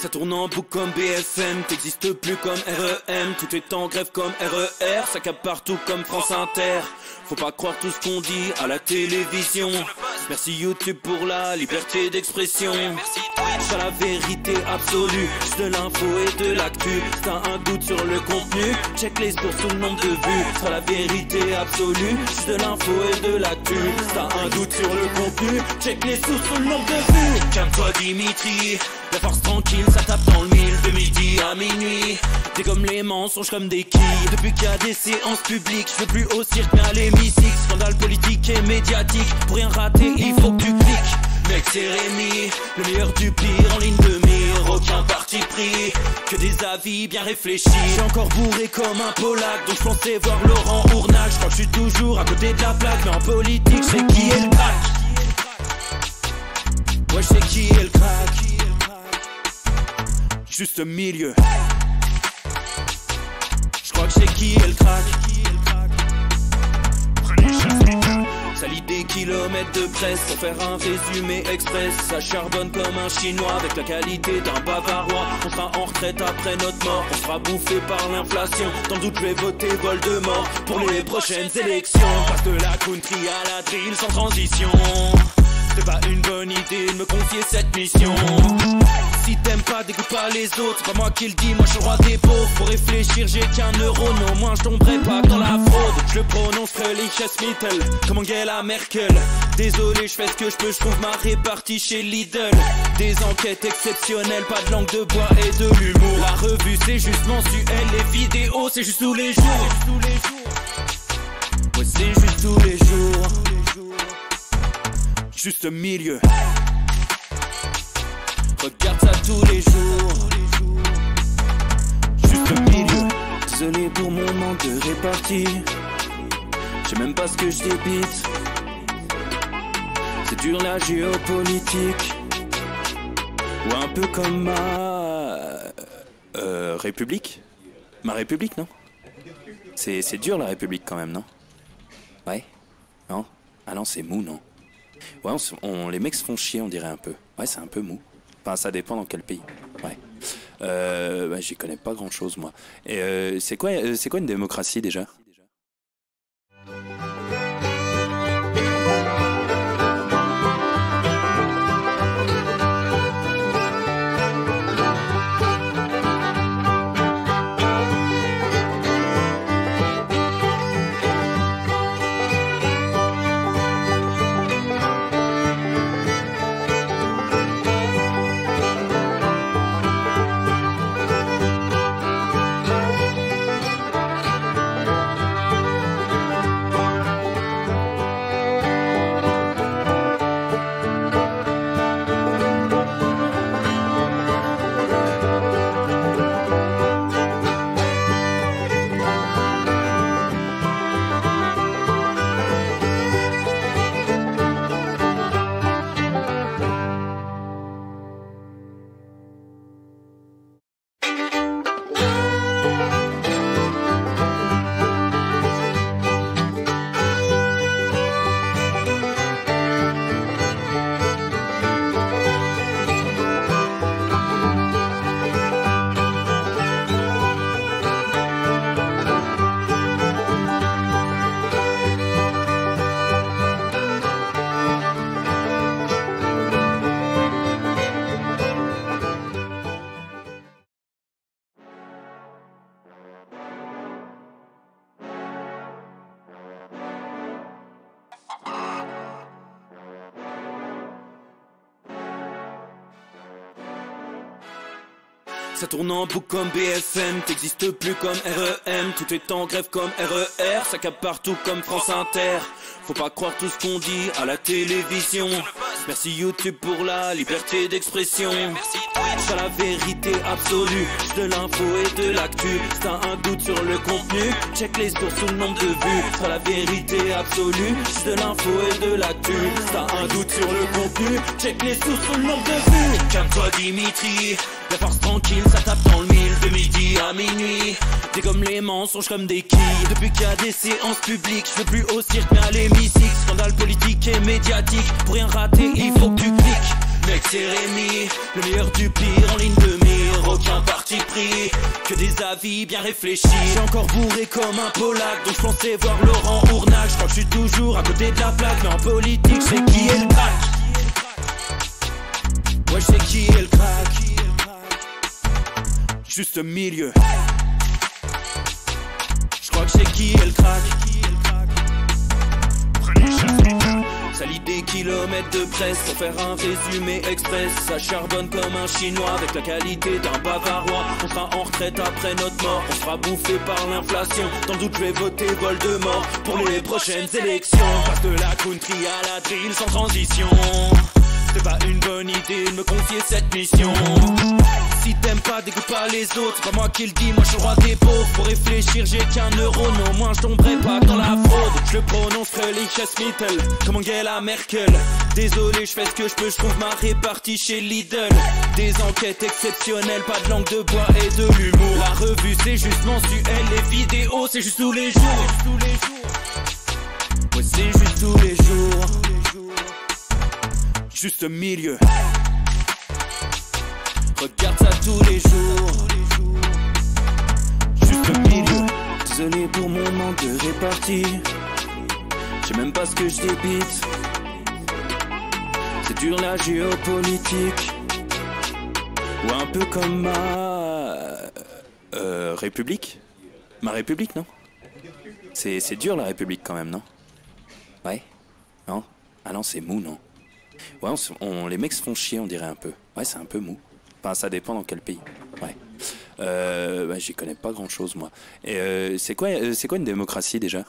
Ça tourne en boucle comme BFM, t'existes plus comme REM. Tout est en grève comme RER, ça capte partout comme France Inter. Faut pas croire tout ce qu'on dit à la télévision. Merci YouTube pour la liberté d'expression. C'est la vérité absolue, juste de l'info et de l'actu. T'as un doute sur le contenu, check les sources ou le nombre de vues. C'est la vérité absolue, juste de l'info et de l'actu. T'as un doute sur le contenu, check les sources ou le nombre de vues. Calme-toi Dimitri, la force tranquille, ça tape dans le mille. De midi à minuit, t'es comme les mensonges comme des quilles. Depuis qu'il y a des séances publiques, je veux plus au cirque mais à l'hémicycle. Scandale politique et médiatique, pour rien rater il faut que tu cliques. Mec c'est Rémi, le meilleur du pire en ligne de mire. Aucun parti pris, que des avis bien réfléchis. J'ai encore bourré comme un Polac, donc je pensais voir Laurent Ournal. Je crois que je suis toujours à côté de la plaque, mais en politique je sais qui est le crack. Ouais je sais qui est le crack. Juste milieu. Je crois que je sais qui est le crack. Ça lit des kilomètres de presse pour faire un résumé express. Ça charbonne comme un chinois avec la qualité d'un bavarois. On sera en retraite après notre mort, on sera bouffé par l'inflation. Dans le doute je vais voter Voldemort pour les prochaines élections. Passe de la country à la drill sans transition. C'est pas une bonne idée de me confier cette mission. Si t'aimes pas, dégoûte pas les autres. C'est pas moi qui le dis, moi je suis le roi des pauvres. Pour réfléchir, j'ai qu'un euro, non, moi je tomberai pas dans la fraude. Je le prononce Mittel, comme Angela Merkel. Désolé, je fais ce que je peux, je trouve ma répartie chez Lidl. Des enquêtes exceptionnelles, pas de langue de bois et de l'humour. La revue c'est juste mensuel, les vidéos c'est juste tous les jours. Ouais, c'est juste tous les jours. Juste milieu. Regarde ça tous les jours. Juste milieu. Désolé pour mon manque de répartie. Je sais même pas ce que je débite. C'est dur la géopolitique. Ou un peu comme ma République. Ma République, non? C'est dur la République quand même, non? Ouais? Non? Ah non, c'est mou, non? Ouais, les mecs se font chier, on dirait un peu. Ouais, c'est un peu mou. Enfin, ça dépend dans quel pays. Ouais. J'y connais pas grand chose, moi. Et c'est quoi une démocratie déjà? Ça tourne en boucle comme BFM, t'existes plus comme REM. Tout est en grève comme RER, ça capte partout comme France Inter. Faut pas croire tout ce qu'on dit à la télévision. Merci YouTube pour la liberté d'expression. C'est la vérité absolue, juste de l'info et de l'actu. Si t'as un doute sur le contenu, check les sources ou le nombre de vues. C'est la vérité absolue, juste de l'info et de l'actu. Si t'as un doute sur le contenu, check les sources ou le nombre de vues. Calme-toi Dimitri, la force tranquille, ça tape dans le mille. De midi à minuit, t'es comme les mensonges comme des quilles. Depuis qu'il y a des séances publiques, je veux plus au cirque mais à l'hémicycle. Scandale politique et médiatique, pour rien rater il faut que tu cliques. Mec c'est Rémi, le meilleur du pire en ligne de mire. aucun parti pris, que des avis bien réfléchis. J'ai encore bourré comme un Polac, donc je pensais voir Laurent Ournac. Je crois que je suis toujours à côté de la plaque, mais en politique c'est qui est le crack. Ouais, je sais qui est le crack. Juste milieu. Je crois que je sais qui est le crack. Ça lit des kilomètres de presse pour faire un résumé express. Ça charbonne comme un chinois avec la qualité d'un bavarois. On sera en retraite après notre mort, on sera bouffé par l'inflation. Dans le doute je vais voter Voldemort pour les prochaines élections. Passe de la country à la drill sans transition. C'est pas une bonne idée de me confier cette mission. Si t'aimes pas, dégoûte pas les autres. C'est pas moi qui le dis, moi je suis le roi des pauvres. Pour réfléchir, j'ai qu'un euro, mais au moins je tomberai pas dans la fraude. Je le prononce Mittel, comme Angela Merkel. Désolé, je fais ce que je peux, je trouve ma répartie chez Lidl. Des enquêtes exceptionnelles, pas de langue de bois et de l'humour. La revue c'est juste mensuel, les vidéos c'est juste tous les jours. Ouais, c'est juste tous les jours. Juste milieu. Regarde ça tous les jours. Juste milieu. Désolé pour mon manque de répartie. Je sais même pas ce que je débite. C'est dur la géopolitique. Ou un peu comme ma... République. Ma République, non? C'est dur la République quand même, non? Ouais? Non? Ah non, c'est mou, non? Ouais, les mecs se font chier, on dirait un peu. Ouais, c'est un peu mou. Enfin, ça dépend dans quel pays. Ouais. Bah, j'y connais pas grand chose, moi. Et c'est quoi une démocratie déjà?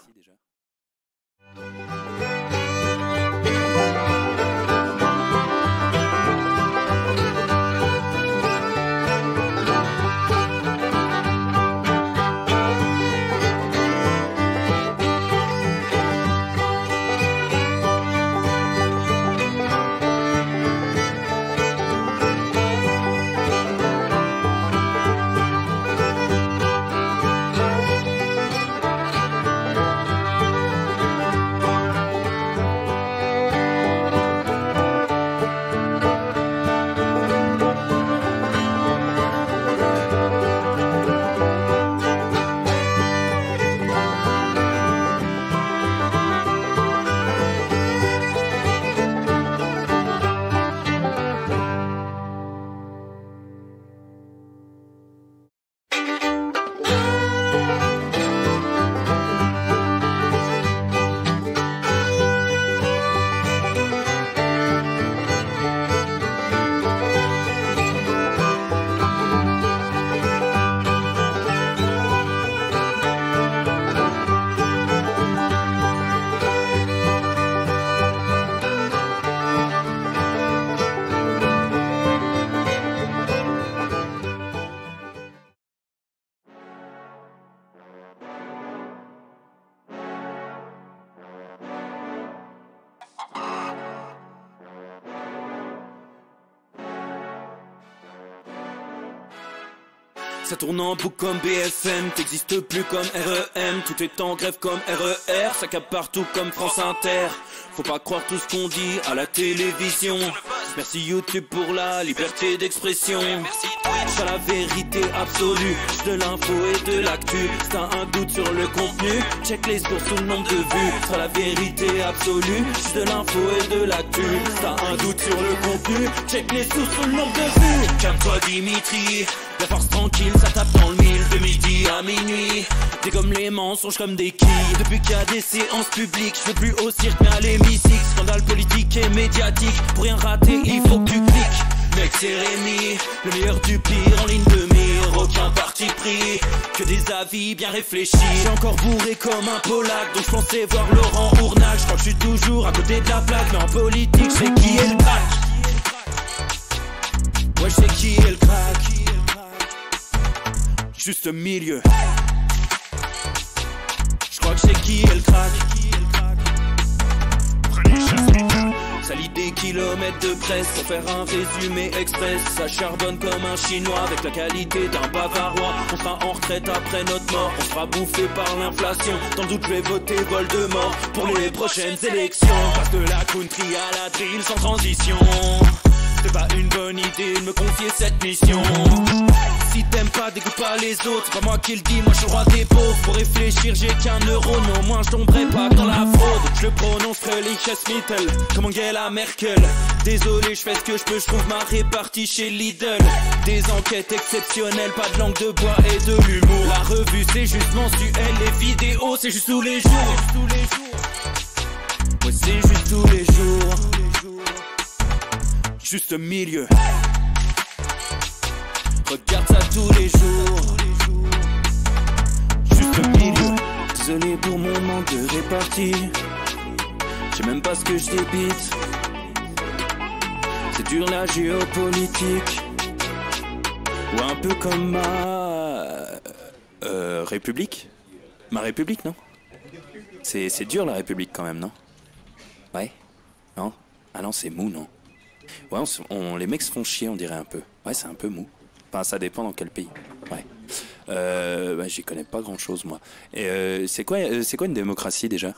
Ça tourne en boucle comme BFM, t'existes plus comme REM. Tout est en grève comme RER, ça capte partout comme France Inter. Faut pas croire tout ce qu'on dit à la télévision. Merci YouTube pour la liberté d'expression. C'est la vérité absolue, de l'info et de l'actu. Si t'as un doute sur le contenu, check les sources ou le nombre de vues. C'est la vérité absolue, de l'info et de l'actu. Si t'as un doute sur le contenu, check les sources ou le nombre de vues. Calme-toi Dimitri, la force tranquille, ça tape dans le mille. De midi à minuit, t'es comme les mensonges comme des quilles. Depuis qu'il y a des séances publiques, je veux plus au cirque mais à l'hémicycle. Scandale politique et médiatique, pour rien rater il faut que tu cliques. Mec c'est Rémi, le meilleur du pire en ligne de mire. Aucun parti pris, que des avis bien réfléchis. J'ai encore bourré comme un Polac, donc je pensais voir Laurent Ournac. Je crois que je suis toujours à côté de la plaque, mais en politique je sais qui est le crack. Ouais je sais qui est le crack. Juste milieu. Je crois que je sais qui est le crack. Ça lit des kilomètres de presse pour faire un résumé express. Ça charbonne comme un chinois avec la qualité d'un bavarois. On sera en retraite après notre mort, on sera bouffé par l'inflation. Dans le doute je vais voter Voldemort pour les prochaines élections. Passe de la country à la drill sans transition. C'est pas une bonne idée de me confier cette mission. Si t'aimes pas, dégoûte pas les autres. C'est pas moi qui le dis, moi je suis le roi des pauvres. Pour réfléchir, j'ai qu'un euro, non, moi je tomberai pas dans la fraude. Je le prononcerai Lichesmittel, comme Angela Merkel. Désolé, je fais ce que je peux, je trouve ma répartie chez Lidl. Des enquêtes exceptionnelles, pas de langue de bois et de l'humour. La revue c'est juste mensuel, les vidéos c'est juste tous les jours. Ouais, c'est juste tous les jours. Juste milieu. Regarde ça tous les jours. Juste milieu. Désolé pour mon manque de répartie. Je sais même pas ce que je débite. C'est dur la géopolitique. Ou un peu comme ma... République. Ma République, non? C'est dur la République quand même, non? Ouais? Non? Ah non, c'est mou, non? Ouais, les mecs se font chier, on dirait un peu. Ouais, c'est un peu mou. Enfin, ça dépend dans quel pays. Ouais. Bah, j'y connais pas grand-chose, moi. Et c'est quoi une démocratie, déjà?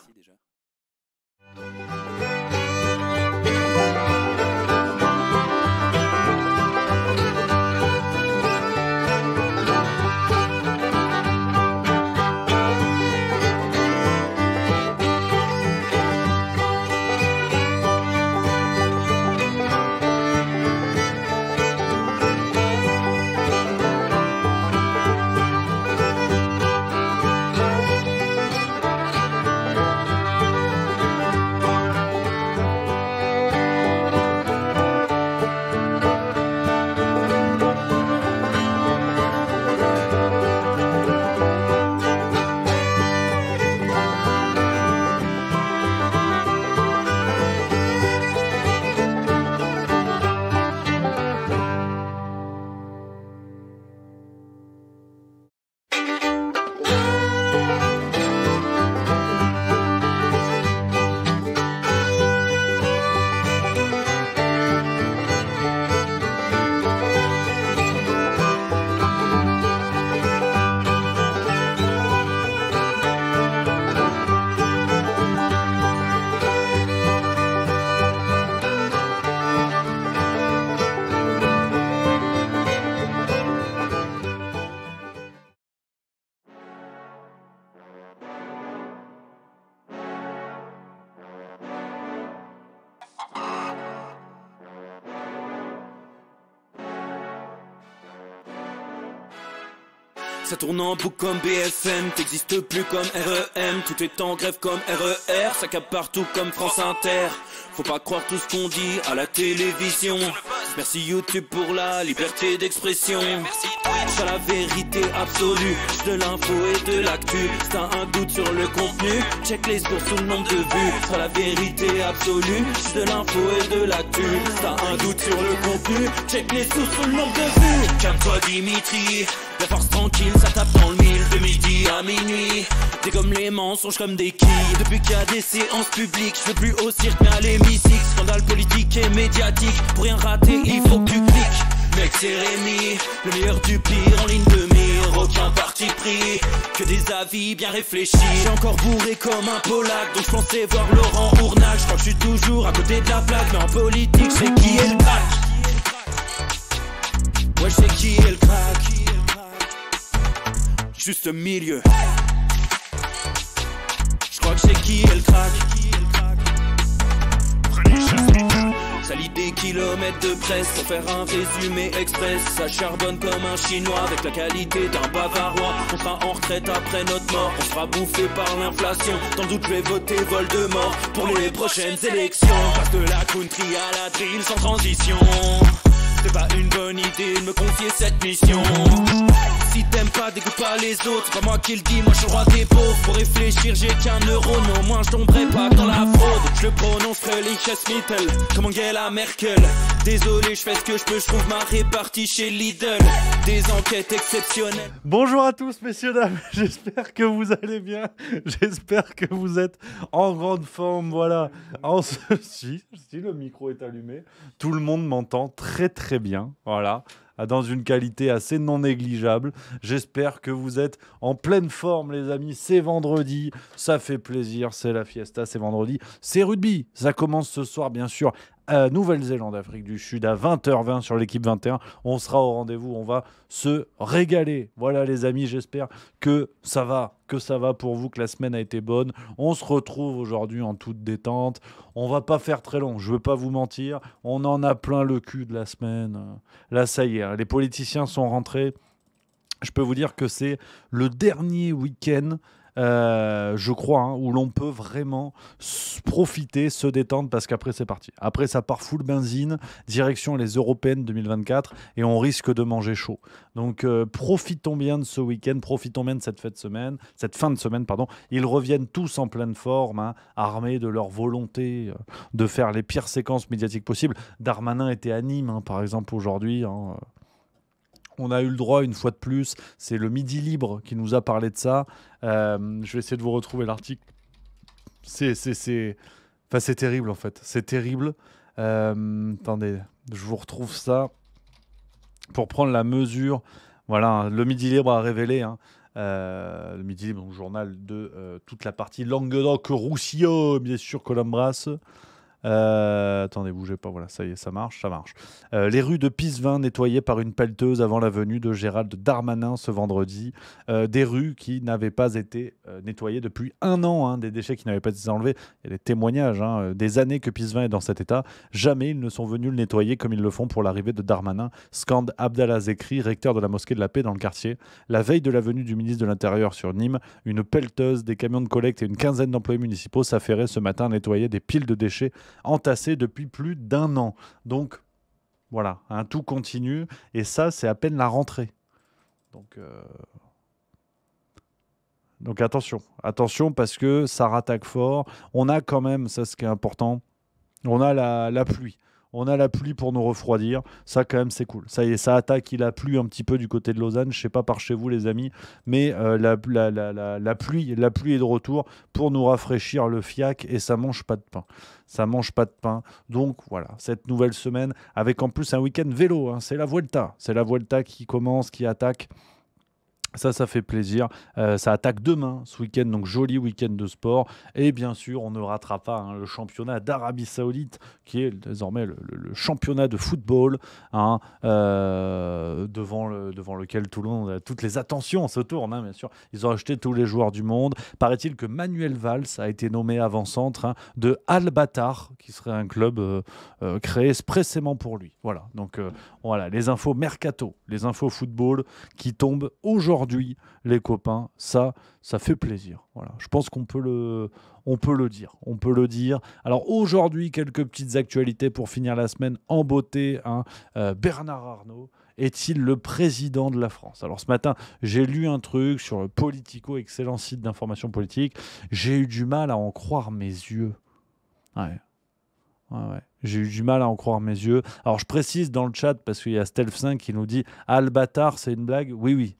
Ça tourne en boucle comme BFM, t'existes plus comme REM. Tout est en grève comme RER, ça capte partout comme France Inter. Faut pas croire tout ce qu'on dit à la télévision. Merci YouTube pour la liberté d'expression. J'ai la vérité absolue, de l'info et de l'actu. Si t'as un doute sur le contenu, check les sources ou le nombre de vues. Sur la vérité absolue, de l'info et de l'actu. Si t'as un doute sur le contenu, check les sources ou le nombre de vues. Calme-toi Dimitri, la force tranquille, ça tape dans le mille. De midi à minuit, dégomme les mensonges comme des quilles. Depuis qu'il y a des séances publiques, je veux plus au cirque mais à l'hémicycle. Scandale politique et médiatique, pour rien rater il faut que tu cliques. Mec c'est Rémi, le meilleur du pire en ligne de mire. Aucun parti pris, que des avis bien réfléchis. J'ai encore bourré comme un Polac, donc je pensais voir Laurent Ournac. Je crois que je suis toujours à côté de la plaque, mais en politique c'est qui est le crack. Ouais je sais qui est le crack. Juste milieu. Je crois que c'est qui est le crack. Ça lit des kilomètres de presse pour faire un résumé express. Ça charbonne comme un chinois avec la qualité d'un bavarois. On sera en retraite après notre mort, on sera bouffé par l'inflation. Dans le doute je vais voter Voldemort pour les prochaines élections. Passe de la country à la drill sans transition. C'est pas une bonne idée de me confier cette mission. Si t'aimes pas, dégoûte pas les autres. C'est pas moi qui le dis, moi je suis le roi des pauvres. Pour réfléchir, j'ai qu'un euro, non, moi je tomberai pas dans la fraude. Je le prononcerai Lichesmittel, comme Angela Merkel. Désolé, je fais ce que je peux, je trouve ma répartie chez Lidl. Des enquêtes exceptionnelles. Bonjour à tous, messieurs, dames. J'espère que vous allez bien. J'espère que vous êtes en grande forme. Voilà. Si le micro est allumé, tout le monde m'entend très bien. Voilà. Dans une qualité assez non négligeable. J'espère que vous êtes en pleine forme, les amis. C'est vendredi, ça fait plaisir, c'est la fiesta, c'est vendredi. C'est rugby, ça commence ce soir, bien sûr, Nouvelle-Zélande, Afrique du Sud à 20h20 sur l'équipe 21. On sera au rendez-vous, on va se régaler. Voilà les amis, j'espère que ça va pour vous, que la semaine a été bonne. On se retrouve aujourd'hui en toute détente. On va pas faire très long, je veux pas vous mentir. On en a plein le cul de la semaine. Là, ça y est, hein, les politiciens sont rentrés. Je peux vous dire que c'est le dernier week-end, je crois, hein, où l'on peut vraiment profiter, se détendre, parce qu'après c'est parti. Après ça part full benzine, direction les européennes 2024, et on risque de manger chaud. Donc profitons bien de ce week-end, profitons bien de cette fin de semaine, pardon. Ils reviennent tous en pleine forme, hein, armés de leur volonté de faire les pires séquences médiatiques possibles. Darmanin était à Nîmes, hein, par exemple, aujourd'hui, hein. On a eu le droit, une fois de plus, c'est le Midi Libre qui nous a parlé de ça. Je vais essayer de vous retrouver l'article. Enfin, c'est terrible, en fait. C'est terrible. Attendez, je vous retrouve ça pour prendre la mesure. Voilà, le Midi Libre a révélé, hein, le Midi Libre, donc journal de toute la partie Languedoc-Roussillon, bien sûr, Colombras. Attendez, bougez pas, voilà, ça y est, ça marche. Les rues de Pisevin nettoyées par une pelleteuse avant la venue de Gérald Darmanin ce vendredi. Des rues qui n'avaient pas été nettoyées depuis 1 an, hein, des déchets qui n'avaient pas été enlevés. Il y a des témoignages, hein, des années que Pisevin est dans cet état. Jamais ils ne sont venus le nettoyer comme ils le font pour l'arrivée de Darmanin, scande Abdallah Zekri, recteur de la mosquée de la paix dans le quartier. La veille de la venue du ministre de l'Intérieur sur Nîmes, une pelleteuse, des camions de collecte et une quinzaine d'employés municipaux s'affairaient ce matin à nettoyer des piles de déchets entassé depuis plus d'1 an. Donc, voilà, hein, tout continue. Et ça, c'est à peine la rentrée. Donc attention, parce que ça rattaque fort. On a quand même, ça ce qui est important, on a la pluie. On a la pluie pour nous refroidir. Ça, quand même, c'est cool. Ça y est, ça attaque. Il a plu un petit peu du côté de Lausanne. Je ne sais pas par chez vous, les amis. Mais la pluie est de retour pour nous rafraîchir le fiac. Et ça ne mange pas de pain. Ça ne mange pas de pain. Donc, voilà, cette nouvelle semaine, avec en plus un week-end vélo, hein. C'est la Vuelta. C'est la Vuelta qui commence, qui attaque. Ça fait plaisir. Ça attaque demain, ce week-end, donc joli week-end de sport. Et bien sûr, on ne ratera pas, hein, le championnat d'Arabie Saoudite, qui est désormais le championnat de football, hein, devant lequel tout le monde, toutes les attentions se tournent, hein, bien sûr. Ils ont acheté tous les joueurs du monde. Paraît-il que Manuel Valls a été nommé avant-centre, hein, de Al-Battar, qui serait un club créé expressément pour lui. Voilà, donc voilà, les infos mercato, les infos football qui tombent aujourd'hui, les copains, ça fait plaisir. Voilà, je pense qu'on peut le dire. Alors aujourd'hui, quelques petites actualités pour finir la semaine en beauté, hein. Bernard Arnault est-il le président de la France? Alors ce matin, j'ai lu un truc sur le Politico, excellent site d'information politique. J'ai eu du mal à en croire mes yeux. Ouais. J'ai eu du mal à en croire mes yeux. Alors je précise dans le chat, parce qu'il y a Stelf5 qui nous dit « Al-Battar, c'est une blague ?» Oui.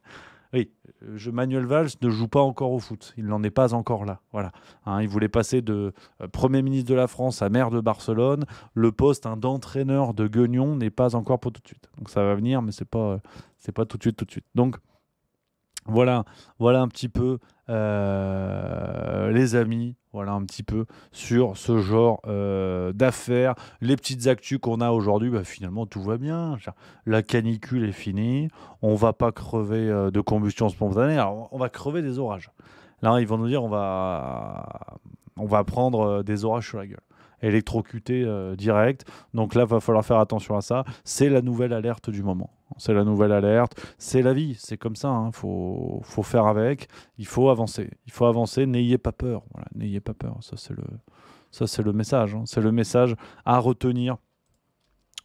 Manuel Valls ne joue pas encore au foot. Il n'en est pas encore là. Voilà. Hein, il voulait passer de Premier ministre de la France à maire de Barcelone. Le poste, hein, d'entraîneur de Guignon n'est pas encore pour tout de suite. Donc ça va venir, mais c'est pas tout de suite. Donc voilà un petit peu, les amis, voilà un petit peu sur ce genre d'affaires. Les petites actus qu'on a aujourd'hui, finalement tout va bien. La canicule est finie, on va pas crever de combustion spontanée. Alors on va crever des orages. Là ils vont nous dire on va prendre des orages sur la gueule. Électrocuté direct. Donc là, va falloir faire attention à ça. C'est la nouvelle alerte du moment. C'est la nouvelle alerte. C'est la vie. C'est comme ça. Hein. Faut faire avec. Il faut avancer. N'ayez pas peur. Voilà. N'ayez pas peur. Ça, c'est le message. Hein. C'est le message à retenir.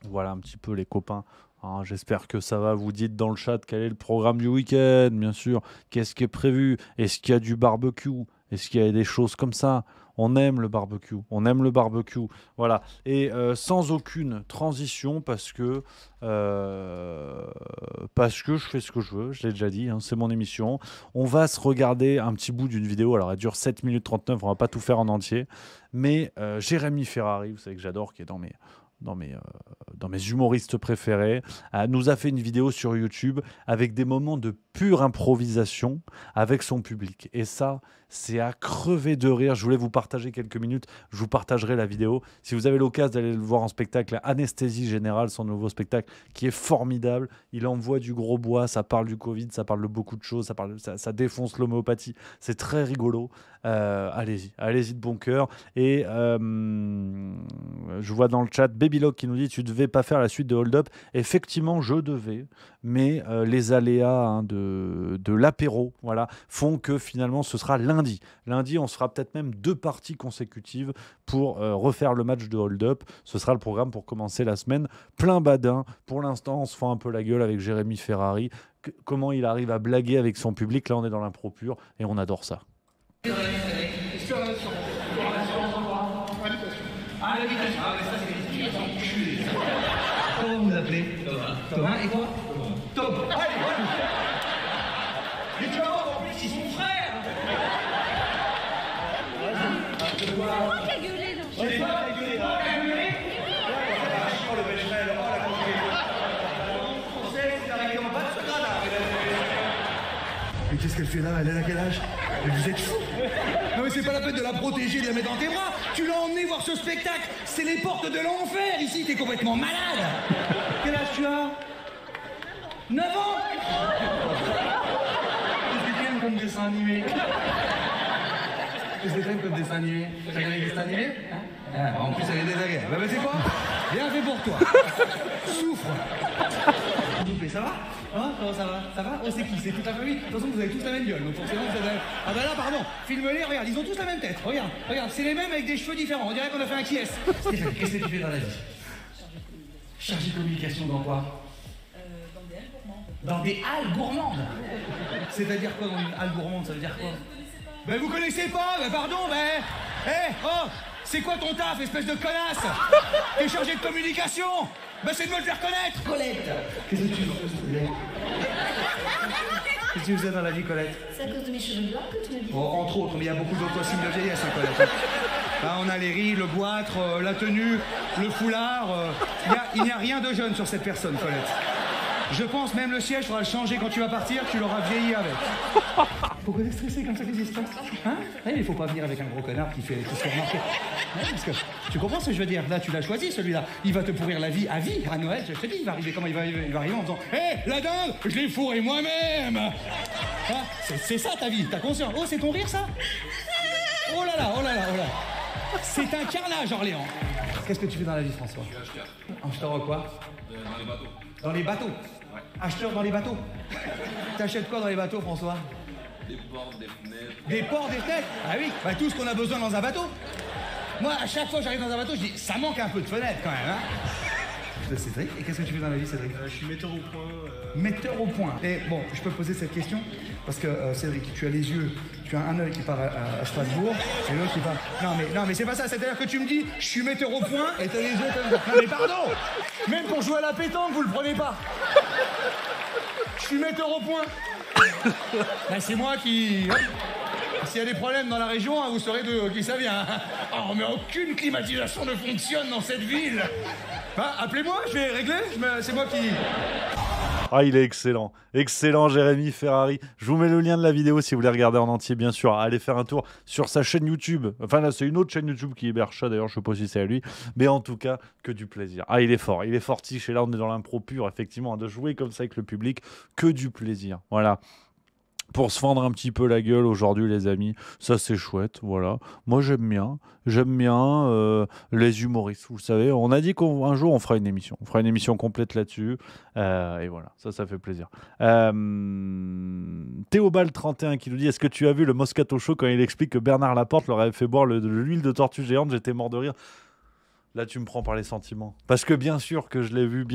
Voilà un petit peu les copains. Hein, j'espère que ça va. Vous dites dans le chat quel est le programme du week-end, bien sûr. Qu'est-ce qui est prévu? Est-ce qu'il y a du barbecue? Est-ce qu'il y a des choses comme ça? On aime le barbecue. Voilà. Et sans aucune transition, parce que je fais ce que je veux. Je l'ai déjà dit, hein, c'est mon émission. On va se regarder un petit bout d'une vidéo. Alors, elle dure 7 minutes 39. On va pas tout faire en entier. Mais Jérémy Ferrari, vous savez que j'adore, qui est dans mes humoristes préférés, nous a fait une vidéo sur YouTube avec des moments de pure improvisation avec son public. Et ça, C'est à crever de rire. Je voulais vous partager quelques minutes. Je vous partagerai la vidéo. Si vous avez l'occasion d'aller le voir en spectacle, Anesthésie Générale, son nouveau spectacle, qui est formidable. Il envoie du gros bois. Ça parle du Covid, ça parle de beaucoup de choses. Ça défonce l'homéopathie. C'est très rigolo. Allez-y de bon cœur. Et je vois dans le chat Babylock qui nous dit: tu devais pas faire la suite de Hold Up. Effectivement, je devais, mais les aléas de l'apéro, voilà, font que finalement ce sera lundi. Lundi, on se fera peut-être même 2 parties consécutives pour refaire le match de Hold Up. Ce sera le programme pour commencer la semaine. Plein badin. Pour l'instant, on se fait un peu la gueule avec Jérémy Ferrari. Comment il arrive à blaguer avec son public. Là, on est dans l'impro pur et on adore ça. Comment vous appelez? Thomas. Et toi? Tom. Allez, mais tu vas voir, en plus, ils sont frères. C'est toi qui as gueulé, là. C'est toi qui as gueulé. Oh, le Becherel, oh, la conquête. Français, c'est arrivé en bas de ce gars-là. Mais qu'est-ce qu'elle fait là? Elle a quel âge? Vous êtes fous. Non mais c'est pas la peine de la protéger, de la mettre dans tes bras. Tu l'as emmené voir ce spectacle. C'est les portes de l'enfer ici, t'es complètement malade. Quel âge tu as? 9 ans. Qu'est-ce que t'aimes comme dessin animé? Qu'est-ce que t'aimes comme dessin animé? T'as regardé les dessins animés? En plus elle est désagréable. Bah c'est quoi? Bien fait pour toi. Souffre. Ça va? Hein? Comment ça va? Ça va? Oh, c'est qui? C'est toute la famille? De toute façon, vous avez tous la même gueule, donc forcément, vous avez... Ah bah là, pardon, filme-les, regarde, ils ont tous la même tête. Regarde, c'est les mêmes avec des cheveux différents. On dirait qu'on a fait un qui est. Stéphane, qu'est-ce que tu fais dans la vie? Chargé de communication dans quoi? Dans des halles gourmandes. Dans des halles gourmandes? C'est-à-dire quoi dans une halle gourmande? Ça veut dire quoi? Ben vous connaissez pas? Ben pardon, ben... Oh! C'est quoi ton taf, espèce de connasse? T'es chargé de communication? Ben c'est de me le faire connaître! Colette! Qu'est-ce que tu fais? Qu'est-ce que tu faisais dans la vie, Colette? C'est à cause de mes cheveux blancs que tu me dis? Oh, entre autres, mais il y a beaucoup d'autres signes de vieillesse, hein, Colette. Là, on a les rides, le goitre, la tenue, le foulard. Il n'y a rien de jeune sur cette personne, Colette. Je pense même le siège, faudra le changer quand tu vas partir, tu l'auras vieilli avec. Pourquoi t'es stressé comme ça? Qu'est-ce qui se passe? Hein? Il faut pas venir avec un gros connard qui se fait remarquer. Parce que, tu comprends ce que je veux dire? Là, tu l'as choisi, celui-là. Il va te pourrir la vie à vie. À Noël, je te dis, il va arriver comment? Il va arriver en disant: hé, la dinde, je l'ai fourré moi-même. Hein? C'est ça ta vie, t'as conscience? Oh, c'est ton rire, ça? Oh là là, oh là là, oh là. C'est un carnage, Orléans. Qu'est-ce que tu fais dans la vie, François? Je suis acheteur. Acheteur quoi? Dans les bateaux. Dans les bateaux? Ouais. Acheteur dans les bateaux? T'achètes quoi dans les bateaux, François? Des portes, des fenêtres. Des ports, des fenêtres? Ah oui, bah tout ce qu'on a besoin dans un bateau. Moi, à chaque fois que j'arrive dans un bateau, je dis, ça manque un peu de fenêtres quand même, hein? Cédric, et qu'est-ce que tu fais dans la vie, Cédric? Je suis metteur au point. Metteur au point. Et bon, je peux poser cette question parce que Cédric, tu as les yeux, tu as un œil qui part à Strasbourg et l'autre qui part. Non mais c'est pas ça. C'est-à-dire que tu me dis, je suis metteur au point et t'as les yeux comme ça. Non mais pardon. Même pour jouer à la pétanque, vous le prenez pas. Je suis metteur au point. Ben, c'est moi qui. S'il y a des problèmes dans la région, hein, vous saurez de qui ça vient. Oh, mais aucune climatisation ne fonctionne dans cette ville. Bah, appelez-moi, je vais régler. C'est moi qui... Ah, il est excellent. Excellent, Jérémy Ferrari. Je vous mets le lien de la vidéo si vous voulez regarder en entier, bien sûr. Allez faire un tour sur sa chaîne YouTube. Enfin, là, c'est une autre chaîne YouTube qui héberge ça, d'ailleurs. Je ne sais pas si c'est à lui. Mais en tout cas, que du plaisir. Ah, il est fort. Il est fortiche. Et là, on est dans l'impro pur, effectivement. De jouer comme ça avec le public, que du plaisir. Voilà. Pour se fendre un petit peu la gueule aujourd'hui, les amis, ça c'est chouette, voilà. Moi j'aime bien les humoristes, vous le savez. On a dit qu'un jour on fera une émission complète là-dessus, et voilà, ça fait plaisir. Théobald31 qui nous dit: est-ce que tu as vu le Moscato Show quand il explique que Bernard Laporte leur avait fait boire de l'huile de tortue géante? J'étais mort de rire. Là, tu me prends par les sentiments. Parce que bien sûr que je l'ai vu,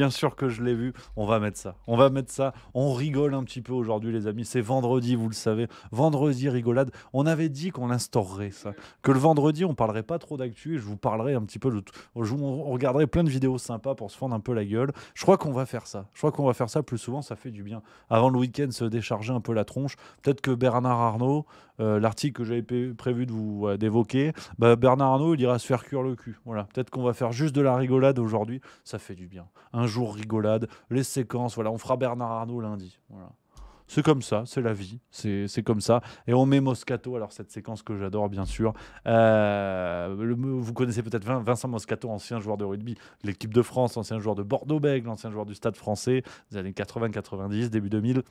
on va mettre ça. On rigole un petit peu aujourd'hui, les amis. C'est vendredi, vous le savez. Vendredi, rigolade. On avait dit qu'on instaurerait ça. Que le vendredi, on parlerait pas trop d'actu et je vous parlerai un petit peu de tout. On regarderait plein de vidéos sympas pour se fendre un peu la gueule. Je crois qu'on va faire ça. Plus souvent, ça fait du bien. Avant le week-end, se décharger un peu la tronche. Peut-être que Bernard Arnault, l'article que j'avais prévu d'évoquer, Bernard Arnault, il ira se faire cuire le cul. Voilà. Peut-être qu'on va faire juste de la rigolade aujourd'hui, ça fait du bien. Un jour rigolade, les séquences, voilà, on fera Bernard Arnault lundi. Voilà. C'est comme ça, c'est la vie, c'est comme ça. Et on met Moscato, alors cette séquence que j'adore bien sûr. Vous connaissez peut-être Vincent Moscato, ancien joueur de rugby de l'équipe de France, ancien joueur de Bordeaux-Bègles, ancien joueur du Stade français des années 80-90, début 2000,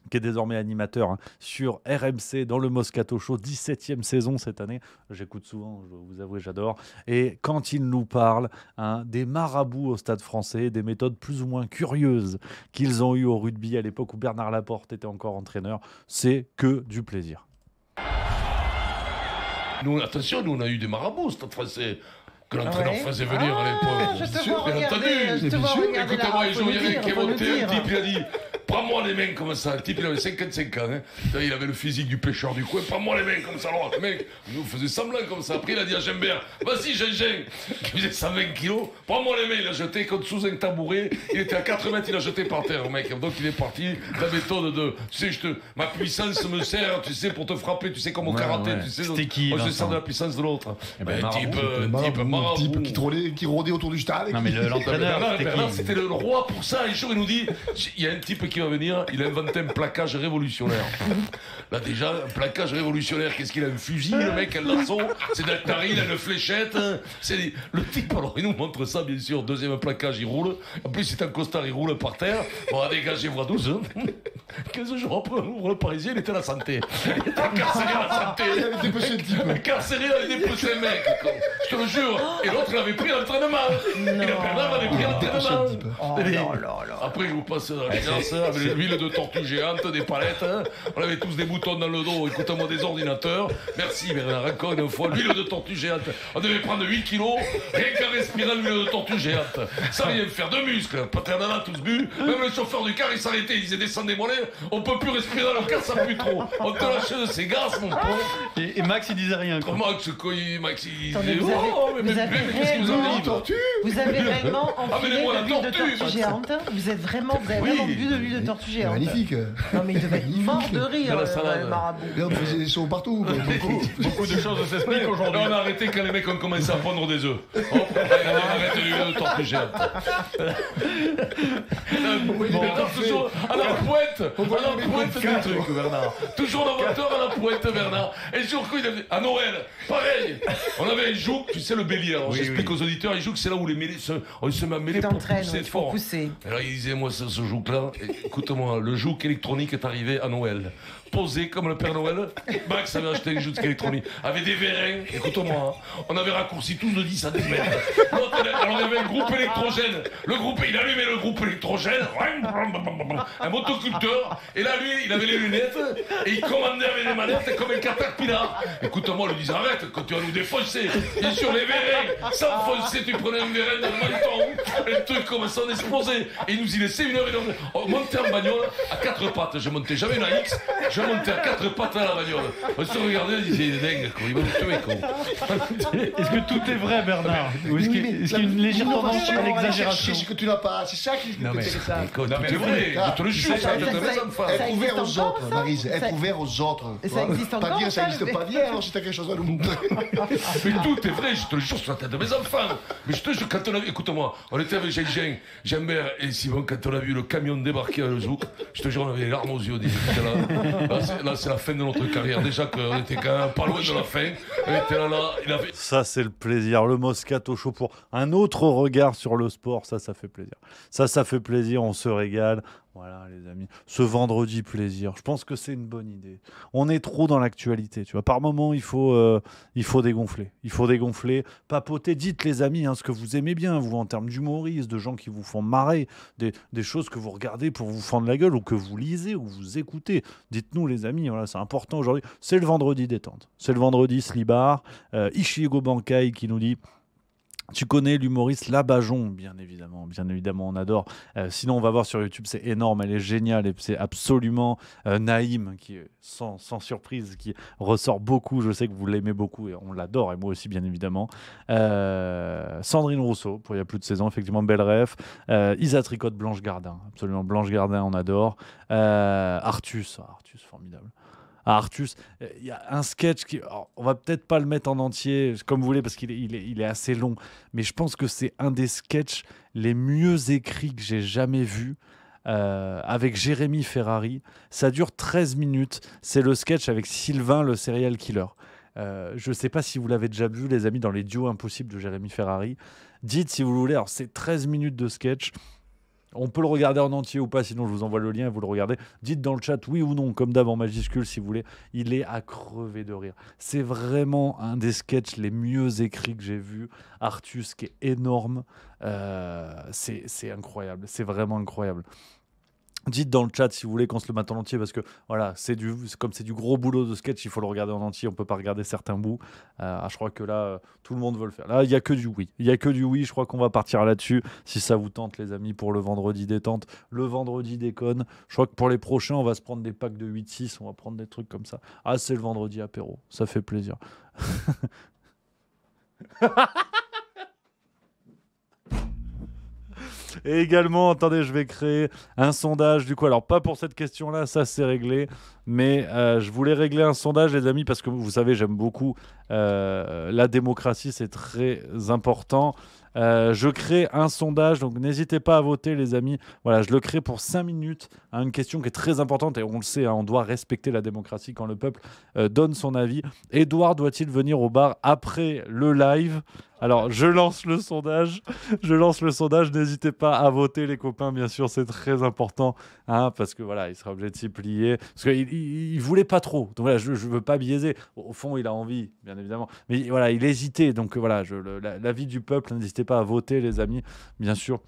qui est désormais animateur sur RMC dans le Moscato Show, 17e saison cette année. J'écoute souvent, je dois vous avouer, j'adore. Et quand il nous parle des marabouts au Stade français, des méthodes plus ou moins curieuses qu'ils ont eues au rugby à l'époque où Bernard Laporte était encore entraîneur, c'est que du plaisir. Nous, attention, nous on a eu des marabouts au Stade français. Que l'entraîneur faisait venir à l'époque. Je te vois regarder, Écoutez-moi, il y avait qui est monté, un type, il a dit prends-moi les mains comme ça. Le type, il avait 55 ans. Il avait le physique du pêcheur du coin. Prends-moi les mains comme ça. Alors, le mec, il nous faisait semblant comme ça. Après, il a dit à Gembert vas-y, Gengeng, qui faisait 120 kilos, prends-moi les mains. Il a jeté comme sous un tabouret. Il était à 4 mètres, il a jeté par terre, mec. Donc, il est parti. La méthode de tu sais, ma puissance me sert, tu sais, pour te frapper, tu sais, comme au karaté. Tu sais, c'était qui, je sers de la puissance de l'autre. Type qui rôdait autour du stade. Non, mais l'entraîneur, c'était le roi pour ça. Un jour, il nous dit il y a un type qui va venir, il a inventé un plaquage révolutionnaire. Là, déjà, un plaquage révolutionnaire, qu'est-ce qu'il a? Un fusil, le mec, un lasso, c'est d'Atari, il a une fléchette. C'est le type, alors, il nous montre ça, bien sûr. Deuxième plaquage, il roule. En plus, c'est un costard, il roule par terre. On va dégager voie 12. 15 jours après, on ouvre le Parisien, il était à la santé. Il était incarcéré à la santé. Il avait dépecé le type. Incarcéré, il avait dépecé le mec. Je te le jure. Et l'autre, il avait pris l'entraînement. Et le Bernard avait pris l'entraînement. Après, je vous passe la finance avec l'huile de tortue géante, des palettes. On avait tous des boutons dans le dos. Écoute-moi, des ordinateurs. Merci, Bernard. Encore une fois, l'huile de tortue géante. On devait prendre 8 kilos, rien qu'à respirer l'huile de tortue géante. Sans rien faire de muscles. Paternana, tous bu. Même le chauffeur du car, il s'arrêtait. Il disait descendez-moi, on peut plus respirer dans le car, ça pue trop. On te lâche de ces gaz, mon pauvre. Et Max, il disait rien, quoi. Max, il disait vous qu'est-ce qui vous arrive? Vous avez réellement enfilé de l'huile de tortue géante. Vous avez vraiment bu de l'huile de tortue géante. Magnifique. Non mais il devait être mort de rire, le marabout. Et on faisait des sauts partout. Beaucoup de choses s'expliquent aujourd'hui. On a arrêté quand les mecs ont commencé à pondre des œufs. On arrête l'huile de tortue géante. Toujours à la pointe du truc, Bernard. Toujours l'inventeur à la pointe, Bernard. Et sur coup, à Noël, pareil. On avait un joug, tu sais, le bélier. Alors, j'explique aux auditeurs, les jougs, c'est là où les mêlés on se met à mêler pour pousser fort. Alors, il disait, moi, ce joug-là, écoute-moi, le joug électronique est arrivé à Noël. Posé comme le Père Noël. Max avait acheté une joug électronique. Avec des vérins, écoute-moi, on avait raccourci tous de 10 à 10 mètres. Alors, il y avait un groupe électrogène. Le groupe, il allumait le groupe électrogène. Un motoculteur. Et là, lui, il avait les lunettes. Et il commandait avec les manettes comme un caterpillar. Écoute-moi, il disait arrête, quand tu vas nous défoncer. Bien sûr, les vérins, s'enfoncer, tu prenais un vérin dans le menton. Et le truc commençait à exploser. Et il nous y laissait 1h30. On montait en bagnole à 4 pattes. Je montais jamais la X. Je montais à 4 pattes à la bagnole. On se regardait, on disait, il est dingue, quoi. Il va nous tuer, quoi. Est-ce que tout est vrai, Bernard? Ou est-ce qu'il y a une légère tendance à l'exagération? C'est ce que tu n'as pas. C'est ça qui est intéressant. Tout est vrai. Je te le jure, ça mes enfants. Être ouvert aux autres, Maryse. Être ouvert aux autres. Ça existe encore. Pas dire ça n'existe pas bien, alors si t'as quelque chose à nous montrer. Mais tout est vrai, je te le jure sur la tête de mes enfants. Mais je te jure, quand on a vu, écoute-moi, on était avec Gembert et Simon, quand on a vu le camion débarquer à le Zouk, je te jure, on avait les larmes aux yeux. Là, c'est la fin de notre carrière. Déjà qu'on était quand même pas loin de la fin. On était là, il avait... Ça, c'est le plaisir. Le Moscato Show pour un autre regard sur le sport. Ça fait plaisir. Ça fait plaisir. On se régale. Voilà, les amis. Ce vendredi plaisir. Je pense que c'est une bonne idée. On est trop dans l'actualité. Tu vois, par moment, il faut dégonfler. Il faut dégonfler, papoter. Dites, les amis, ce que vous aimez bien, vous, en termes d'humoristes, de gens qui vous font marrer, des choses que vous regardez pour vous fendre la gueule ou que vous lisez ou vous écoutez. Dites-nous, les amis. Voilà, c'est important aujourd'hui. C'est le vendredi détente. C'est le vendredi Slibar. Ichigo Bankai qui nous dit... Tu connais l'humoriste Labajon, bien évidemment, on adore. Sinon, on va voir sur YouTube, c'est énorme, elle est géniale et c'est absolument Naïm, qui, sans surprise, qui ressort beaucoup. Je sais que vous l'aimez beaucoup et on l'adore, et moi aussi, bien évidemment. Sandrine Rousseau, pour Il y a plus de saison, effectivement, belle ref. Isa Tricotte, Blanche Gardin, absolument, Blanche Gardin, on adore. Artus, formidable. À Artus, il y a un sketch qui, alors, on va peut-être pas le mettre en entier comme vous voulez parce qu'il est assez long, mais je pense que c'est un des sketchs les mieux écrits que j'ai jamais vus. avec Jérémy Ferrari. Ça dure 13 minutes. C'est le sketch avec Sylvain, le serial killer. Je ne sais pas si vous l'avez déjà vu, les amis, dans les duos impossibles de Jérémy Ferrari. Dites si vous voulez. Alors, c'est 13 minutes de sketch. On peut le regarder en entier ou pas, sinon je vous envoie le lien et vous le regardez. Dites dans le chat oui ou non, comme d'hab en majuscule si vous voulez. Il est à crever de rire. C'est vraiment un des sketchs les mieux écrits que j'ai vu. Artus qui est énorme. C'est incroyable. C'est vraiment incroyable. Dites dans le chat si vous voulez qu'on se le mette en entier parce que voilà, comme c'est du gros boulot de sketch, il faut le regarder en entier, on peut pas regarder certains bouts. Je crois que là, tout le monde veut le faire. Là, il y a que du oui. Il y a que du oui, je crois qu'on va partir là-dessus. Si ça vous tente les amis pour le vendredi détente, le vendredi déconne. Je crois que pour les prochains, on va se prendre des packs de 8-6, on va prendre des trucs comme ça. Ah, c'est le vendredi apéro, ça fait plaisir. Et également, attendez, je vais créer un sondage du coup. Alors, pas pour cette question-là, ça c'est réglé. Mais je voulais régler un sondage, les amis, parce que vous savez, j'aime beaucoup la démocratie, c'est très important. Je crée un sondage, donc n'hésitez pas à voter, les amis. Voilà, je le crée pour 5 minutes. Une question qui est très importante, et on le sait, on doit respecter la démocratie quand le peuple donne son avis. Édouard doit-il venir au bar après le live ? Alors, je lance le sondage. N'hésitez pas à voter, les copains, bien sûr, c'est très important. Parce que voilà, il sera obligé de s'y plier. Parce qu'il voulait pas trop. Donc voilà, je veux pas biaiser. Au fond, il a envie, bien évidemment. Mais voilà, il hésitait. Donc voilà, l'avis du peuple, n'hésitez pas à voter, les amis, bien sûr.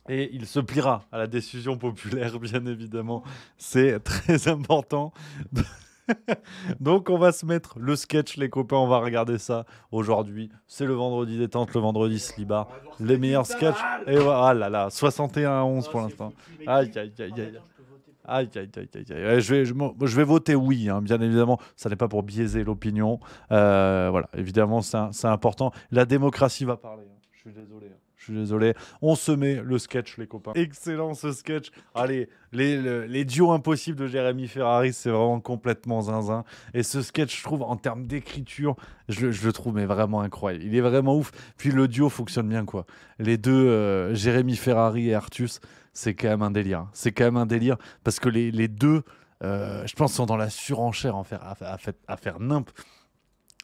Et il se pliera à la décision populaire, bien évidemment. C'est très important. Donc on va se mettre le sketch, les copains, on va regarder ça aujourd'hui. C'est le vendredi détente, le vendredi slibar. Les meilleurs sketchs. Et voilà, ah là là, 61-11 pour l'instant. Aïe, aïe, aïe, aïe. Aïe, aïe, aïe, aïe, aïe. Je vais voter oui, bien évidemment. Ça n'est pas pour biaiser l'opinion. Voilà, évidemment, c'est important. La démocratie va parler. Je suis désolé. On se met le sketch, les copains. Excellent ce sketch. Allez, les duos impossibles de Jérémy Ferrari, c'est vraiment complètement zinzin. Et ce sketch, je trouve, en termes d'écriture, je le trouve mais vraiment incroyable. Il est vraiment ouf. Puis le duo fonctionne bien, quoi. Les deux, Jérémy Ferrari et Artus, c'est quand même un délire. C'est quand même un délire parce que les deux, je pense, sont dans la surenchère à faire nimp.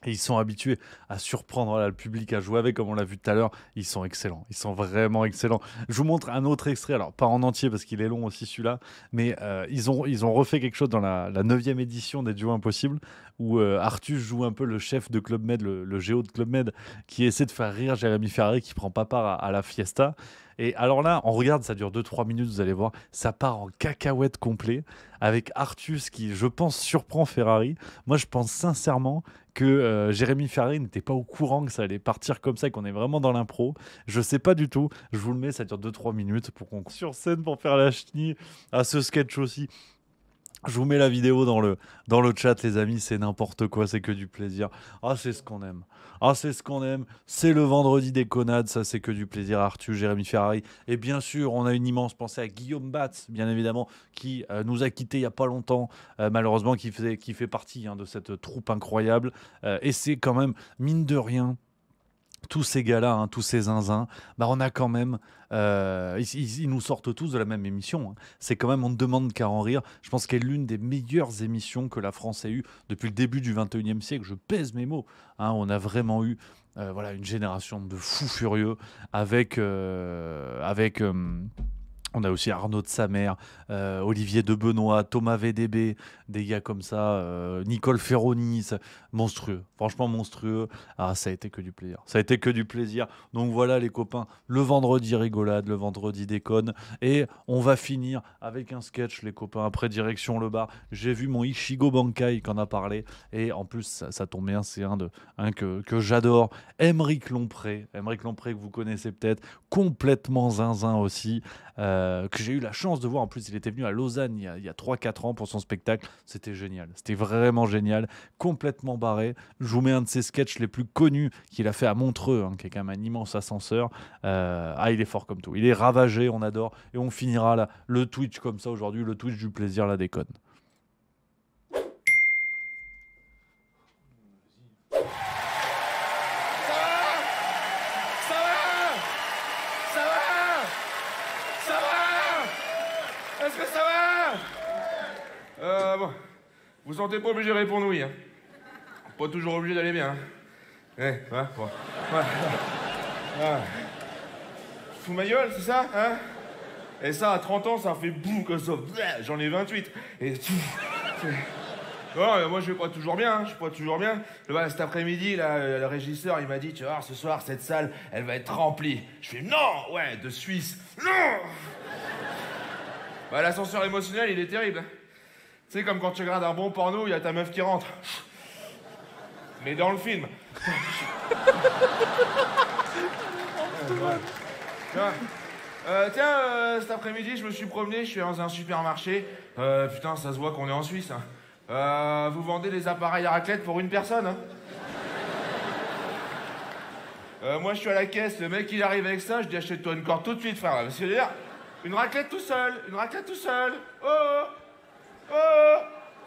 Et ils sont habitués à surprendre le public, à jouer avec, comme on l'a vu tout à l'heure. Ils sont excellents. Ils sont vraiment excellents. Je vous montre un autre extrait. Alors, pas en entier parce qu'il est long aussi celui-là. Mais ils ont refait quelque chose dans la 9e édition des Duos Impossibles où Artus joue un peu le chef de Club Med, le géo de Club Med, qui essaie de faire rire Jérémy Ferrari qui prend pas part à la fiesta. Et alors là, on regarde, ça dure 2-3 minutes, vous allez voir, ça part en cacahuète complet avec Artus qui, je pense, surprend Ferrari. Moi, je pense sincèrement que Jérémy Ferrari n'était pas au courant que ça allait partir comme ça et qu'on est vraiment dans l'impro. Je sais pas du tout. Je vous le mets, ça dure 2-3 minutes pour qu'on sur scène pour faire la chenille à ce sketch aussi. Je vous mets la vidéo dans le chat, les amis. C'est n'importe quoi, c'est que du plaisir. Ah, c'est ce qu'on aime. C'est le vendredi des connades, ça, c'est que du plaisir. Artus, Jérémy Ferrari. Et bien sûr, on a une immense pensée à Guillaume Batz, bien évidemment, qui nous a quittés il n'y a pas longtemps, malheureusement, qui fait partie de cette troupe incroyable. Et c'est quand même, mine de rien, tous ces gars-là, tous ces zinzins, on a quand même... ils nous sortent tous de la même émission. C'est quand même On ne demande qu'à en rire. Je pense qu'elle est l'une des meilleures émissions que la France ait eues depuis le début du 21e siècle. Je pèse mes mots. On a vraiment eu une génération de fous furieux avec on a aussi Arnaud de Samer, Olivier de Benoît, Thomas VDB, des gars comme ça, Nicole Ferroni, monstrueux, franchement monstrueux. Ah, ça a été que du plaisir. Donc voilà les copains, le vendredi rigolade, le vendredi déconne. Et on va finir avec un sketch, les copains, après direction le bar. J'ai vu mon Ichigo Bankai qui en a parlé. Et en plus, ça tombe bien, c'est un que j'adore. Aymeric Lompré que vous connaissez peut-être, complètement zinzin aussi. Que j'ai eu la chance de voir. En plus, il était venu à Lausanne il y a 3-4 ans pour son spectacle. C'était génial. C'était vraiment génial. Complètement barré. Je vous mets un de ses sketchs les plus connus qu'il a fait à Montreux, qui est quand même un immense ascenseur. Il est fort comme tout. Il est ravagé, on adore. Et on finira là, le Twitch comme ça aujourd'hui, le Twitch du plaisir, la déconne. Vous sentez pas obligé de répondre oui, hein. Pas toujours obligé d'aller bien, hein. Ouais, bon. Ouais. Fous ma gueule, c'est ça, hein? Et ça, à 30 ans, ça fait boum comme ça. J'en ai 28. Et non, moi je vais pas toujours bien, hein. Je suis pas toujours bien. Bah, cet après-midi, là, le régisseur, il m'a dit, tu vas voir, ce soir, cette salle, elle va être remplie. Je fais, non, ouais, de Suisse. Non. Bah, l'ascenseur émotionnel, il est terrible, hein. Tu sais, comme quand tu regardes un bon porno, il y a ta meuf qui rentre. Mais dans le film. Tiens, cet après-midi, je me suis promené, je suis dans un supermarché. Putain, ça se voit qu'on est en Suisse, hein. Vous vendez des appareils à raclette pour une personne, hein? Moi, je suis à la caisse, le mec, il arrive avec ça, je dis achète-toi une corde tout de suite, frère. Parce que d'ailleurs, une raclette tout seul. Oh, oh, oh.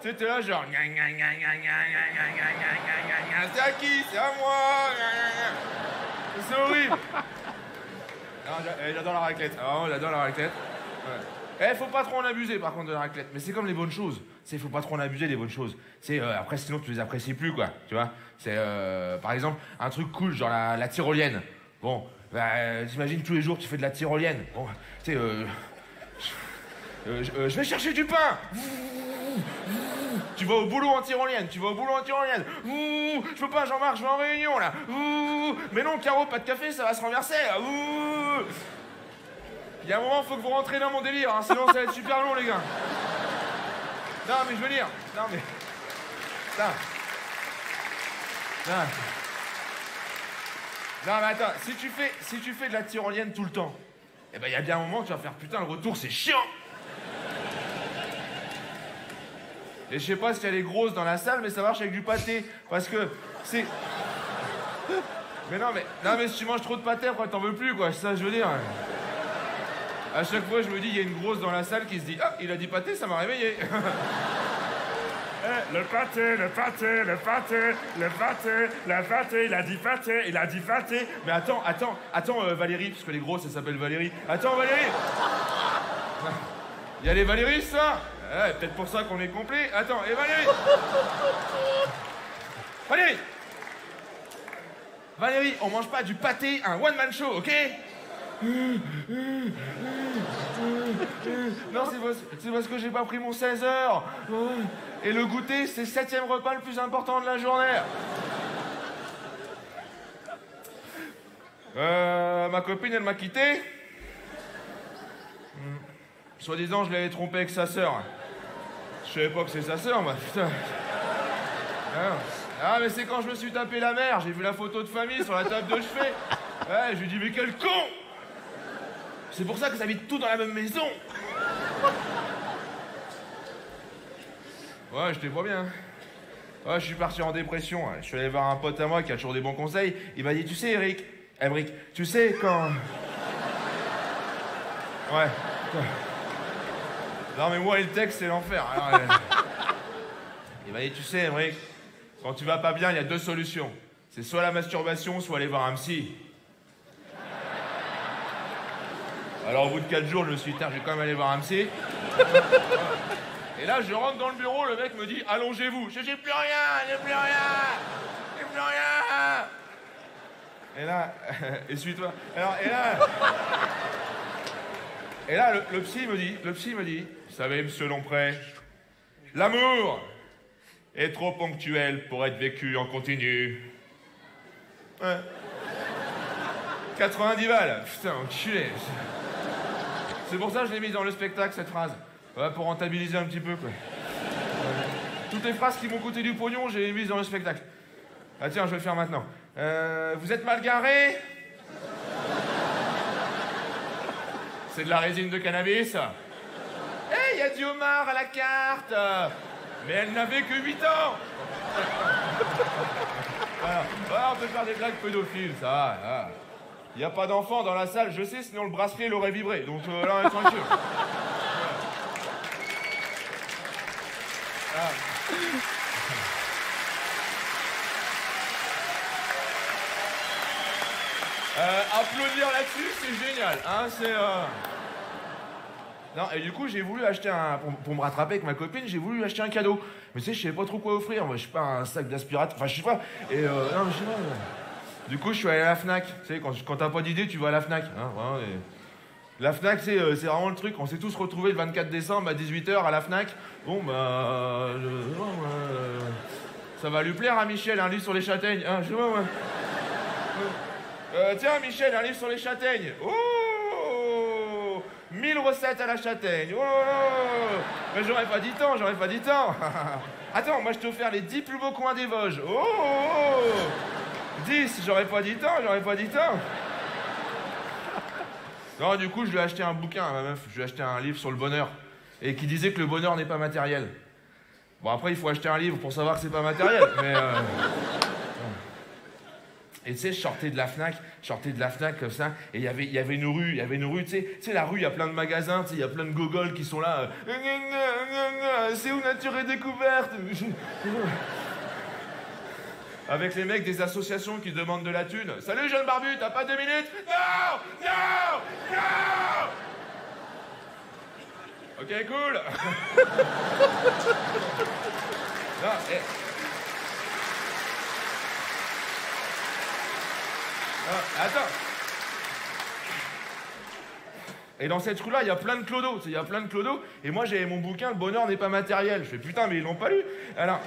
C'était là, genre, c'est à qui? C'est à moi. C'est horrible. J'adore la raclette. Ah, j'adore la raclette. Ouais. Faut pas trop en abuser, par contre, de la raclette. Mais c'est comme les bonnes choses. Faut pas trop en abuser des bonnes choses. Après, sinon, tu les apprécies plus, quoi. Tu vois? C'est, par exemple, un truc cool, genre la tyrolienne. Bon, t'imagines tous les jours, tu fais de la tyrolienne. Bon, tu sais, je vais chercher du pain. Tu vas au boulot en tyrolienne. Je peux pas, Jean-Marc, je vais en réunion, là. Mais non, Caro, pas de café, ça va se renverser. Il y a un moment, faut que vous rentrez dans mon délire, hein, sinon ça va être super long, les gars. Non, mais je veux dire... Non, mais... Non, mais attends, si tu fais de la tyrolienne tout le temps, eh ben, il y a bien un moment, tu vas faire, putain, le retour, c'est chiant. Et je sais pas si elle est grosse dans la salle, mais ça marche avec du pâté. Parce que c'est... Mais non, mais si tu manges trop de pâté, après, t'en veux plus, quoi. C'est ça que je veux dire. À chaque fois, je me dis, il y a une grosse dans la salle qui se dit, ah, il a dit pâté, ça m'a réveillé. Le pâté, il a dit pâté. Mais attends, Valérie, parce que les grosses, elles s'appellent Valérie. Attends, Valérie. Il y a les Valérie, ça? Ouais, peut-être pour ça qu'on est complet. Attends, et Valérie. Valérie, on mange pas du pâté, un one-man show, ok? Non, c'est parce que j'ai pas pris mon 16 heures. Et le goûter, c'est le 7e repas le plus important de la journée. Ma copine, elle m'a quitté. Soi-disant, je l'avais trompé avec sa sœur. Je savais pas que c'est sa sœur, moi, putain. Ah, mais c'est quand je me suis tapé la mère, j'ai vu la photo de famille sur la table de chevet. Ouais, je lui dis, mais quel con! C'est pour ça que ça habite tout dans la même maison. Ouais, j'étais pas bien. Ouais, je suis parti en dépression. Je suis allé voir un pote à moi qui a toujours des bons conseils. Il m'a dit, tu sais, Eric, tu sais quand... Ouais. Non, mais moi, le texte, c'est l'enfer. Alors, il m'a dit, tu sais, Emric, quand tu vas pas bien, il y a 2 solutions. C'est soit la masturbation, soit aller voir un psy. Alors, au bout de 4 jours, je me suis dit, je vais quand même aller voir un psy. Et là, je rentre dans le bureau, le mec me dit, allongez-vous. J'ai plus rien. Et là, essuie-toi. Alors, et là, le psy me dit, vous savez, monsieur Lompré, l'amour est trop ponctuel pour être vécu en continu. Ouais. 90 balles. Putain, enculé. C'est pour ça que je l'ai mise dans le spectacle, cette phrase. Ouais, pour rentabiliser un petit peu, quoi. Toutes les phrases qui m'ont coûté du pognon, j'ai mises dans le spectacle. Ah tiens, je vais le faire maintenant. Vous êtes mal garé? C'est de la résine de cannabis. Il y a du homard à la carte. Mais elle n'avait que 8 ans. Voilà, on peut faire des blagues pédophiles, ça va. Il n'y a pas d'enfant dans la salle, je sais, sinon le bracelet l'aurait vibré. Donc là, on est tranquille. Applaudir là-dessus, c'est génial. Hein, Non, et du coup, j'ai voulu acheter pour me rattraper avec ma copine, j'ai voulu acheter un cadeau. Mais tu sais, je savais pas trop quoi offrir. Moi, je sais pas, un sac d'aspirateur. Enfin, je sais pas. Et non, je sais pas. Du coup, je suis allé à la Fnac. Tu sais, quand t'as pas d'idée, tu vas à la Fnac. Hein, voilà, La Fnac, c'est vraiment le truc. On s'est tous retrouvés le 24 décembre à 18h à la Fnac. Bon, bah. Ça va lui plaire à Michel, un livre sur les châtaignes. Hein, je sais pas, moi. Tiens, Michel, un livre sur les châtaignes. Oh 1000 recettes à la châtaigne. Oh mais j'aurais pas dit tant. Attends, moi je t'ai offert les 10 plus beaux coins des Vosges. Oh 10, j'aurais pas dit tant. Non, du coup, je lui ai acheté un bouquin à ma meuf. Je lui ai acheté un livre sur le bonheur. Et qui disait que le bonheur n'est pas matériel. Bon, après, il faut acheter un livre pour savoir que c'est pas matériel. Mais Et tu sais, je sortais de la Fnac comme ça, et il y avait une rue, tu sais, la rue, il y a plein de magasins, tu sais, il y a plein de gogoles qui sont là. C'est où Nature et Découverte? Avec les mecs des associations qui demandent de la thune. Salut jeune barbu, t'as pas 2 minutes? Non. Ok, cool. Non, attends. Et dans cette rue-là, il y a plein de clodos. Et moi, j'avais mon bouquin, Le bonheur n'est pas matériel. Je fais, putain, mais ils l'ont pas lu. Alors...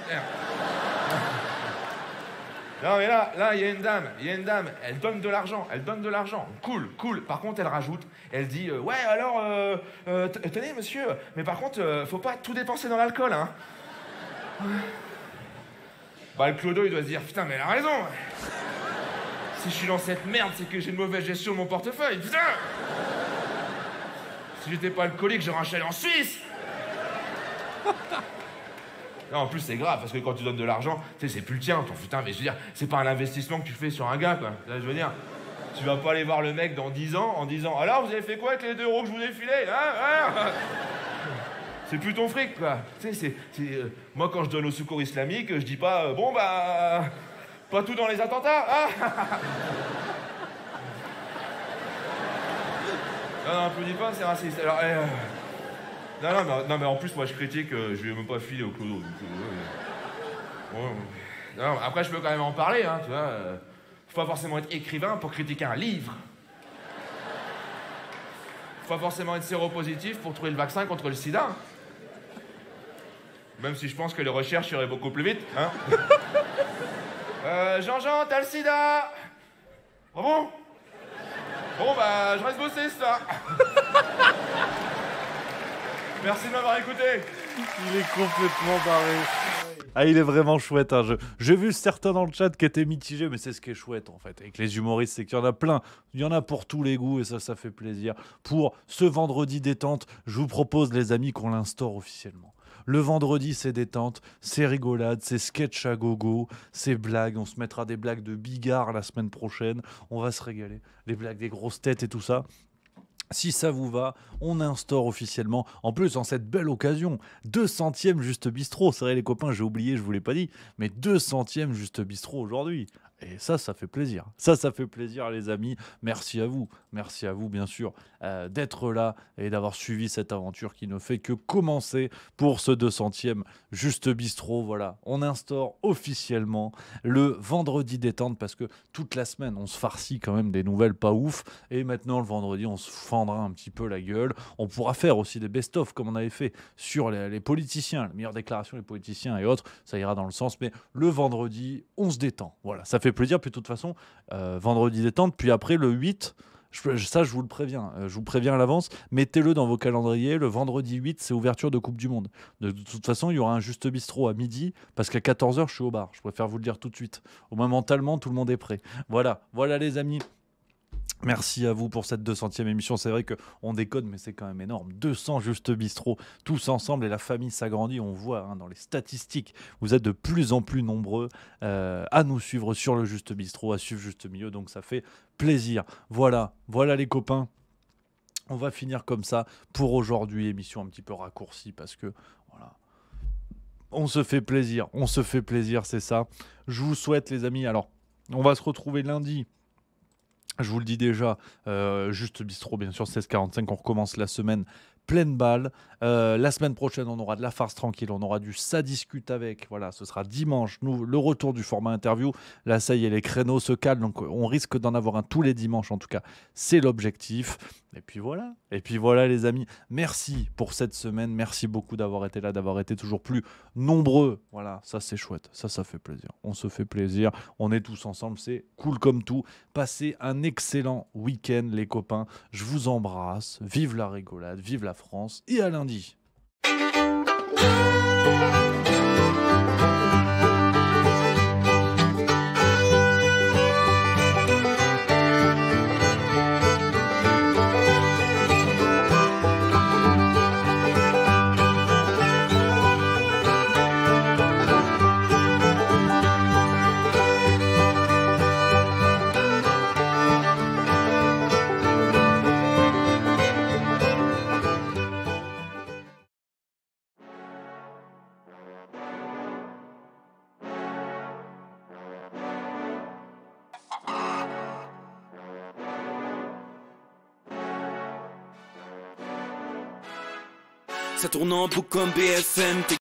Non, mais là, il y a une dame. Elle donne de l'argent. Cool. Par contre, elle rajoute. Elle dit, ouais, alors, tenez, monsieur, mais par contre, faut pas tout dépenser dans l'alcool, hein. Bah, le clodo, il doit se dire, putain, mais elle a raison. Si je suis dans cette merde, c'est que j'ai une mauvaise gestion de mon portefeuille, putain! Si j'étais pas alcoolique, j'aurais enchaîné en Suisse! Non, en plus, c'est grave, parce que quand tu donnes de l'argent, tu sais, c'est plus le tien, ton putain, mais je veux dire, c'est pas un investissement que tu fais sur un gars, quoi. Là, je veux dire, tu vas pas aller voir le mec dans 10 ans en disant, alors, vous avez fait quoi avec les 2 € que je vous ai filés, hein? C'est plus ton fric, quoi. Tu sais, moi, quand je donne au secours islamique, je dis pas, bon, bah... Pas tout dans les attentats, hein? Non, applaudis pas, c'est raciste. Alors, non, mais en plus, moi, je critique, je lui ai même pas filé au clodo. Non, après, je peux quand même en parler, hein, tu vois. Faut pas forcément être écrivain pour critiquer un livre. Faut pas forcément être séropositif pour trouver le vaccin contre le sida. Même si je pense que les recherches iraient beaucoup plus vite, hein. Jean-Jean, t'as le sida? Ah bon? Bon, bah, je reste bosser, ça. Merci de m'avoir écouté. Il est complètement barré. Ah, il est vraiment chouette. Hein. J'ai vu certains dans le chat qui étaient mitigés, mais c'est ce qui est chouette, en fait. Avec les humoristes, c'est qu'il y en a plein. Il y en a pour tous les goûts, et ça fait plaisir. Pour ce vendredi détente, je vous propose, les amis, qu'on l'instaure officiellement. Le vendredi, c'est détente, c'est rigolade, c'est sketch à gogo, c'est blagues. On se mettra des blagues de Bigard la semaine prochaine. On va se régaler. Les blagues des grosses têtes et tout ça. Si ça vous va, on instaure officiellement, en plus en cette belle occasion, 200e Juste Bistrot. C'est vrai les copains, j'ai oublié, je vous l'ai pas dit, mais 200e Juste Bistrot aujourd'hui. Et ça fait plaisir. Ça fait plaisir les amis. Merci à vous bien sûr d'être là et d'avoir suivi cette aventure qui ne fait que commencer pour ce 200e Juste Bistrot. Voilà, on instaure officiellement le vendredi détente parce que toute la semaine on se farcit quand même des nouvelles pas ouf et maintenant le vendredi on se fendra un petit peu la gueule. On pourra faire aussi des best-of comme on avait fait sur les politiciens, la meilleure déclaration des politiciens et autres, ça ira dans le sens, mais le vendredi on se détend. Voilà, ça fait plaisir. Puis de toute façon, vendredi détente, puis après le 8, ça je vous le préviens, je vous préviens à l'avance, mettez-le dans vos calendriers, le vendredi 8 c'est ouverture de Coupe du Monde. De toute façon il y aura un Juste Bistrot à midi, parce qu'à 14h je suis au bar, je préfère vous le dire tout de suite. Au moins mentalement tout le monde est prêt. Voilà les amis. Merci à vous pour cette 200e émission. C'est vrai qu'on décode, mais c'est quand même énorme. 200 Juste Bistrot, tous ensemble, et la famille s'agrandit. On voit dans les statistiques, vous êtes de plus en plus nombreux à nous suivre sur le Juste Bistrot, à suivre Juste Milieu, donc ça fait plaisir. Voilà les copains. On va finir comme ça pour aujourd'hui. Émission un petit peu raccourcie parce que, voilà, on se fait plaisir, c'est ça. Je vous souhaite, les amis, alors, on va se retrouver lundi. Je vous le dis déjà, Juste Bistrot, bien sûr, 16h45, on recommence la semaine pleine balle. La semaine prochaine, on aura de la farce tranquille, on aura du ça discute avec. Voilà, ce sera dimanche, le retour du format interview. Là, ça y est, les créneaux se calent, donc on risque d'en avoir un tous les dimanches. En tout cas, c'est l'objectif. Et puis voilà, les amis. Merci pour cette semaine. Merci beaucoup d'avoir été là, d'avoir été toujours plus nombreux. Voilà, ça c'est chouette, ça fait plaisir. On se fait plaisir, on est tous ensemble, c'est cool comme tout. Passez un excellent week-end, les copains. Je vous embrasse. Vive la rigolade, vive la France. Et à lundi. Ça tourne en boucle comme BFM.